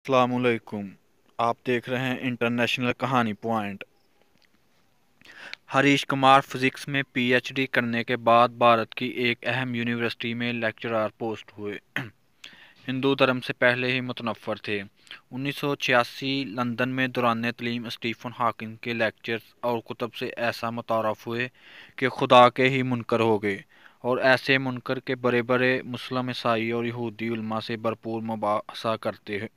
अस्सलाम वालेकुम। आप देख रहे हैं इंटरनेशनल कहानी पॉइंट। हरीश कुमार फिजिक्स में पीएचडी करने के बाद भारत की एक अहम यूनिवर्सिटी में लेक्चरर पोस्ट हुए। हिंदू धर्म से पहले ही मुतनफ़र थे। 1986 लंदन में दौरान तलीम स्टीफन हॉकिंग के लेक्चर्स और कुतब से ऐसा मुतारफ़ हुए कि खुदा के ही मुनकर हो गए, और ऐसे मुनकर के बड़े बड़े मुस्लिम, ईसाई और यहूदी उलमा से भरपूर मुबाहसा करते हैं।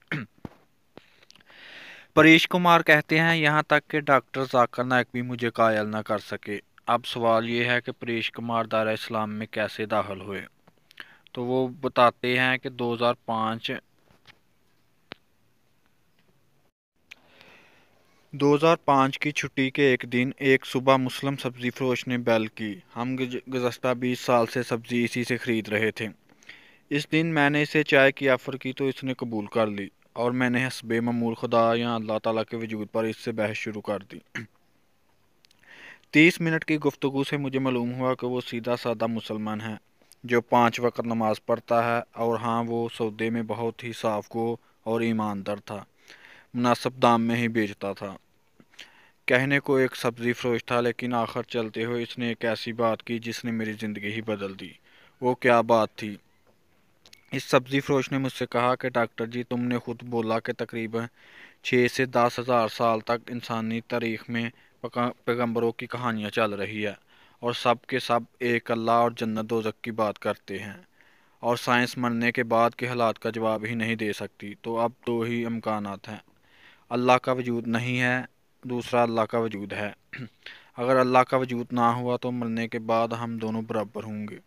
परेश कुमार कहते हैं, यहाँ तक कि डॉक्टर जाकिर नाइक भी मुझे कायल न कर सके। अब सवाल ये है कि परेश कुमार दायरा इस्लाम में कैसे दाखिल हुए। तो वो बताते हैं कि 2005 की छुट्टी के एक दिन एक सुबह मुस्लिम सब्जी फरोश ने बेल की। हम गुज़श्ता 20 साल से सब्जी इसी से ख़रीद रहे थे। इस दिन मैंने इसे चाय की ऑफ़र की तो इसने कबूल कर ली, और मैंने हस्बे मामूल खुदा या अल्लाह ताला के वजूद पर इससे बहस शुरू कर दी। 30 मिनट की गुफ्तगू से मुझे मालूम हुआ कि वो सीधा साधा मुसलमान है जो 5 वक्त नमाज पढ़ता है, और हाँ, वो सौदे में बहुत ही साफ गो और ईमानदार था, मुनासिब दाम में ही बेचता था। कहने को एक सब्ज़ी फरोश था, लेकिन आखिर चलते हुए इसने एक ऐसी बात की जिसने मेरी ज़िंदगी ही बदल दी। वो क्या बात थी? इस सब्ज़ी फरोश ने मुझसे कहा कि डॉक्टर जी, तुमने खुद बोला कि तकरीबन 6 से 10 हज़ार साल तक इंसानी तारीख़ में पैगंबरों की कहानियाँ चल रही है, और सब के सब एक अल्लाह और जन्नत दोज़ख की बात करते हैं, और साइंस मरने के बाद के हालात का जवाब ही नहीं दे सकती। तो अब दो ही इम्कानात हैं, अल्लाह का वजूद नहीं है, दूसरा अल्लाह का वजूद है। अगर अल्लाह का वजूद ना हुआ तो मरने के बाद हम दोनों बराबर होंगे,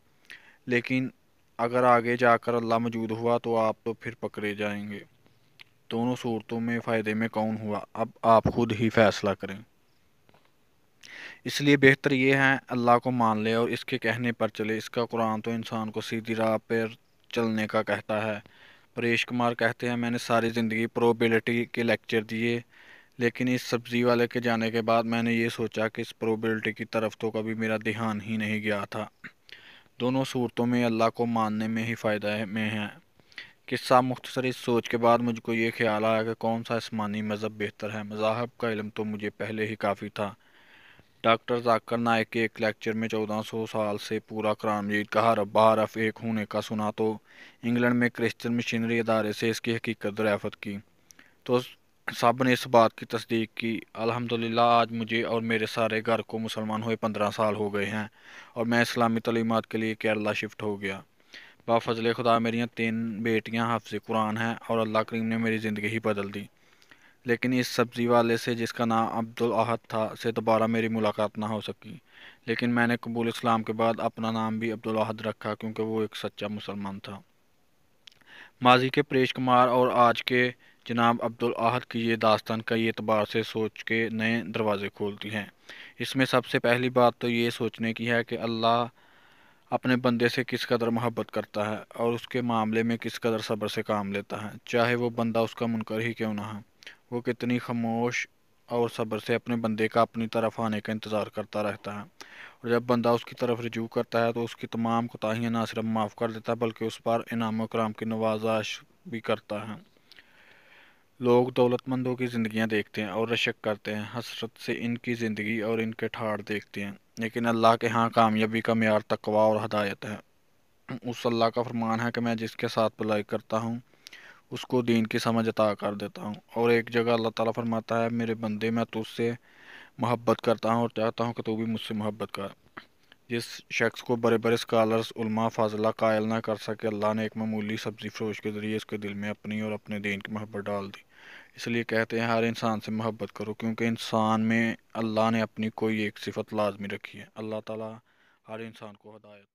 लेकिन अगर आगे जाकर अल्लाह मौजूद हुआ तो आप तो फिर पकड़े जाएंगे। दोनों सूरतों में फ़ायदे में कौन हुआ, अब आप खुद ही फैसला करें। इसलिए बेहतर ये है अल्लाह को मान ले और इसके कहने पर चले। इसका कुरान तो इंसान को सीधी राह पर चलने का कहता है। परेश कुमार कहते हैं, मैंने सारी ज़िंदगी प्रोबेबिलिटी के लेक्चर दिए, लेकिन इस सब्ज़ी वाले के जाने के बाद मैंने ये सोचा कि इस प्रोबेबिलिटी की तरफ तो कभी मेरा ध्यान ही नहीं गया था। दोनों सूरतों में अल्लाह को मानने में ही फ़ायदा में है। किस्सा मुख्तसर इस सोच के बाद मुझको ये ख्याल आया कि कौन सा आसमानी मज़हब बेहतर है। मज़ाहब का इल्म तो मुझे पहले ही काफ़ी था। डॉक्टर जाकिर नाइक के एक लेक्चर में 1400 साल से पूरा कुरान मजीद का हरफ एक होने का सुना, तो इंग्लैंड में क्रिश्चियन मिशनरी इदारे से इसकी हकीकत दरियाफ़त की, तो सब ने इस बात की तस्दीक की। अल्हम्दुलिल्लाह आज मुझे और मेरे सारे घर को मुसलमान हुए 15 साल हो गए हैं, और मैं इस्लामी तलीमात के लिए केरला शिफ्ट हो गया। बाफजल खुदा मेरी 3 बेटियां हाफ़िज़ कुरान हैं, और अल्लाह करीम ने मेरी ज़िंदगी ही बदल दी। लेकिन इस सब्ज़ी वाले से, जिसका नाम अब्दुल अहद था, से दोबारा मेरी मुलाकात ना हो सकी। लेकिन मैंने कबूल इस्लाम के बाद अपना नाम भी अब्दुल अहद रखा, क्योंकि वो एक सच्चा मुसलमान था। माजी के परेश कुमार और आज के जनाब अब्दुल अहद की ये दास्तान कई एतबार से सोच के नए दरवाज़े खोलती हैं। इसमें सबसे पहली बात तो ये सोचने की है कि अल्लाह अपने बंदे से किस कदर मोहब्बत करता है, और उसके मामले में किस कदर सब्र से काम लेता है, चाहे वो बंदा उसका मुनकर ही क्यों ना हो। वो कितनी खामोश और सब्र से अपने बंदे का अपनी तरफ आने का इंतज़ार करता रहता है, और जब बंदा उसकी तरफ रुजू करता है तो उसकी तमाम कोताहियाँ ना सिर्फ माफ़ कर देता है, बल्कि उस पर इनाम व इकराम की नवाजाश भी करता है। लोग दौलतमंदों की ज़िंदगियाँ देखते हैं और रशक करते हैं, हसरत से इनकी ज़िंदगी और इनके ठाड़ देखते हैं, लेकिन अल्लाह के यहाँ कामयाबी का मेयार तकवा और हदायत है। उस अल्लाह का फरमान है कि मैं जिसके साथ भलाई करता हूँ उसको दीन की समझ अता कर देता हूँ। और एक जगह अल्लाह ताला फरमाता है, मेरे बंदे, मैं तुझसे मोहब्बत करता हूँ और चाहता हूँ कि तू भी मुझसे मोहब्बत कर। जिस शख्स को बड़े बड़े स्कॉलर्स, उलमा, फाजला कायल ना कर सके, अल्लाह ने एक मामूली सब्ज़ी फरोश के ज़रिए इसके दिल में अपनी और अपने दीन की मोहब्बत डाल दी। इसलिए कहते हैं, हर इंसान से मोहब्बत करो, क्योंकि इंसान में अल्लाह ने अपनी कोई एक सिफत लाजमी रखी है। अल्लाह ताला हर इंसान को हदायत